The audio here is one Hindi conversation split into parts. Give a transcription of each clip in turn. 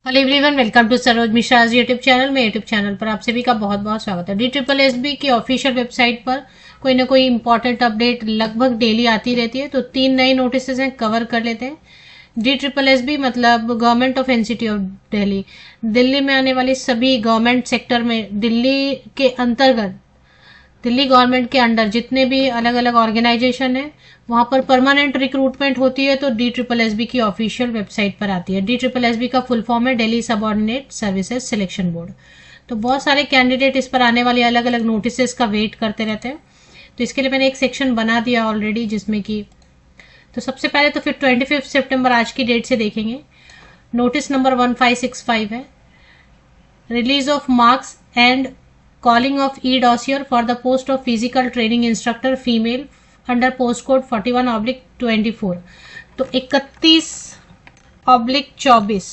Hello everyone, welcome to Saroj Mishra YouTube channel में। यूट्यूब चैनल पर आप सभी का बहुत बहुत स्वागत है। DSSB की ऑफिशियल वेबसाइट पर कोई ना कोई इंपॉर्टेंट अपडेट लगभग डेली आती रहती है, तो 3 नए नोटिस हैं, कवर कर लेते हैं। DSSB मतलब government of NCT of Delhi. Delhi में आने वाली सभी गवर्नमेंट सेक्टर में दिल्ली के अंतर्गत, दिल्ली गवर्नमेंट के अंडर जितने भी अलग अलग ऑर्गेनाइजेशन है वहां पर परमानेंट रिक्रूटमेंट होती है, तो DSSB की ऑफिशियल वेबसाइट पर आती है। DSSB का फुल फॉर्म है Delhi subordinate services selection board. तो बहुत सारे कैंडिडेट इस पर आने वाले अलग अलग नोटिस का वेट करते रहते हैं, तो इसके लिए मैंने एक सेक्शन बना दिया ऑलरेडी, जिसमें कि तो सबसे पहले तो फिर 25 सितंबर आज की डेट से देखेंगे। नोटिस नंबर 1565 है, release of marks and calling of e-dossier for the post of physical training instructor female under post code 41/24। तो 31/24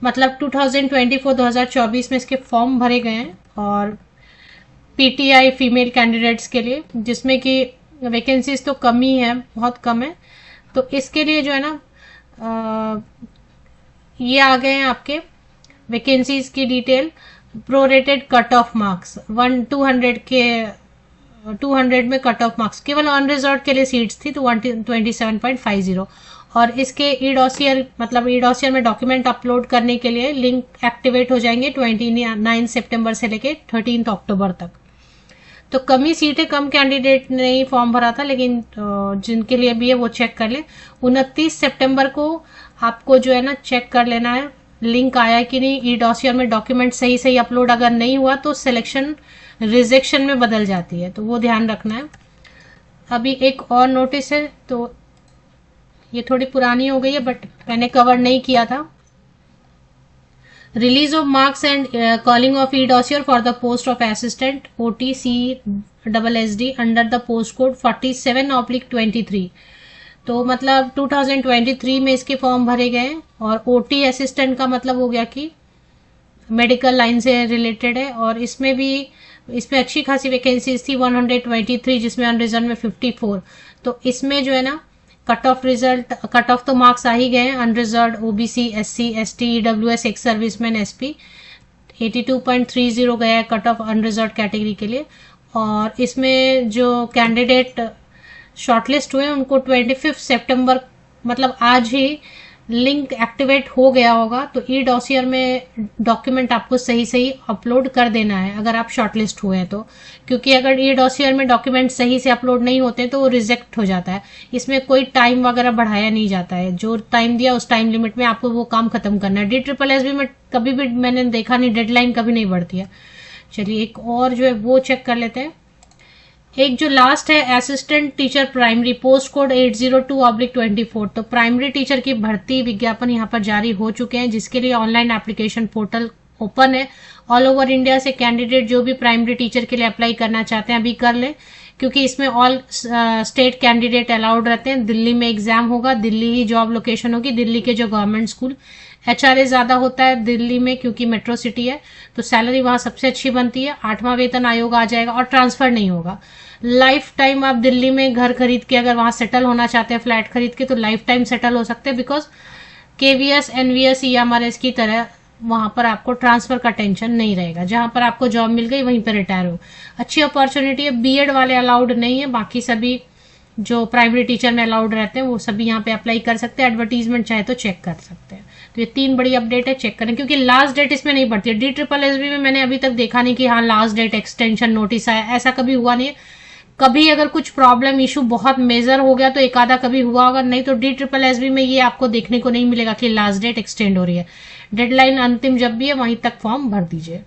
मतलब 2024 में इसके फॉर्म भरे गए हैं, और पीटीआई फीमेल कैंडिडेट्स के लिए, जिसमें कि वैकेंसीज तो कम ही है, बहुत कम है। तो इसके लिए जो है ना, ये आ गए हैं आपके वैकेंसीज की detail. Prorated cut off marks 200 में कट ऑफ मार्क्स केवल अनरिजर्व के लिए सीट्स थी, तो 127.50। और इसके ई डॉसियर मतलब ई डॉसियर में डॉक्यूमेंट अपलोड करने के लिए लिंक एक्टिवेट हो जाएंगे 29 सितंबर से लेके 13 अक्टूबर तक। तो कम ही सीटें, कम कैंडिडेट ने ही फॉर्म भरा था, लेकिन जिनके लिए भी है वो चेक कर ले। 29 सितंबर को आपको जो है ना चेक कर लेना है लिंक आया कि नहीं। ई डॉसियर में डॉक्यूमेंट सही सही अपलोड अगर नहीं हुआ तो सिलेक्शन रिजेक्शन में बदल जाती है, तो वो ध्यान रखना है। अभी एक और नोटिस है, तो ये थोड़ी पुरानी हो गई है बट मैंने कवर नहीं किया था। Release of marks and calling of E dossier for the post of assistant OTCSSD under the post code 47/23। तो मतलब 2023 में इसके फॉर्म भरे गए, और ओटी असिस्टेंट का मतलब हो गया कि मेडिकल लाइन से रिलेटेड है, और इसमें अच्छी खासी वैकेंसीज थी 123, जिसमें अनरिजर्व में 54। तो इसमें जो है ना कट ऑफ तो मार्क्स आ ही गए। Unreserve OBC SC ST EWS ex serviceman SP 82.30 गया है कट ऑफ अनरिजर्व कैटेगरी के लिए। और इसमें जो कैंडिडेट शॉर्टलिस्ट हुए उनको 25 सितंबर मतलब आज ही लिंक एक्टिवेट हो गया होगा। तो ई डॉसियर में डॉक्यूमेंट आपको सही सही अपलोड कर देना है अगर आप शॉर्टलिस्ट हुए हैं तो, क्योंकि अगर ई डॉसियर में डॉक्यूमेंट सही से अपलोड नहीं होते तो वो रिजेक्ट हो जाता है। इसमें कोई टाइम वगैरह बढ़ाया नहीं जाता है, जो टाइम दिया उस टाइम लिमिट में आपको वो काम खत्म करना है। DSSB में कभी भी मैंने देखा नहीं, डेडलाइन कभी नहीं बढ़ती है। चलिए एक और जो है वो चेक कर लेते हैं। एक जो लास्ट है assistant teacher primary post code 802/24। तो प्राइमरी टीचर की भर्ती विज्ञापन यहाँ पर जारी हो चुके हैं, जिसके लिए ऑनलाइन एप्लीकेशन पोर्टल ओपन है। ऑल ओवर इंडिया से कैंडिडेट जो भी प्राइमरी टीचर के लिए अप्लाई करना चाहते हैं अभी कर ले, क्योंकि इसमें ऑल स्टेट कैंडिडेट अलाउड रहते हैं। दिल्ली में एग्जाम होगा, दिल्ली ही जॉब लोकेशन होगी, दिल्ली के जो गवर्नमेंट स्कूल। HRA ज्यादा होता है दिल्ली में क्योंकि मेट्रो सिटी है, तो सैलरी वहां सबसे अच्छी बनती है। 8वां वेतन आयोग आ जाएगा, और ट्रांसफर नहीं होगा। लाइफ टाइम आप दिल्ली में घर खरीद के अगर वहां सेटल होना चाहते हैं, फ्लैट खरीद के, तो लाइफ टाइम सेटल हो सकते हैं, बिकॉज KVS NVS EMRS की तरह वहां पर आपको ट्रांसफर का टेंशन नहीं रहेगा। जहां पर आपको जॉब मिल गई वहीं पर रिटायर हो। अच्छी अपॉर्चुनिटी है। BEd वाले अलाउड नहीं है, बाकी सभी जो प्राइमरी टीचर में अलाउड रहते हैं वो सभी यहाँ पे अप्लाई कर सकते हैं। एडवर्टीजमेंट चाहे तो चेक कर सकते हैं। तो ये 3 बड़ी अपडेट है, चेक करें, क्योंकि लास्ट डेट इसमें नहीं बढ़ती है। DSSB में मैंने अभी तक देखा नहीं कि हाँ लास्ट डेट एक्सटेंशन नोटिस आया, ऐसा कभी हुआ नहीं है। कभी अगर कुछ प्रॉब्लम इशू बहुत मेजर हो गया तो एक आधा कभी हुआ होगा, नहीं तो DSSB में ये आपको देखने को नहीं मिलेगा कि लास्ट डेट एक्सटेंड हो रही है। डेडलाइन अंतिम जब भी है वहीं तक फॉर्म भर दीजिए।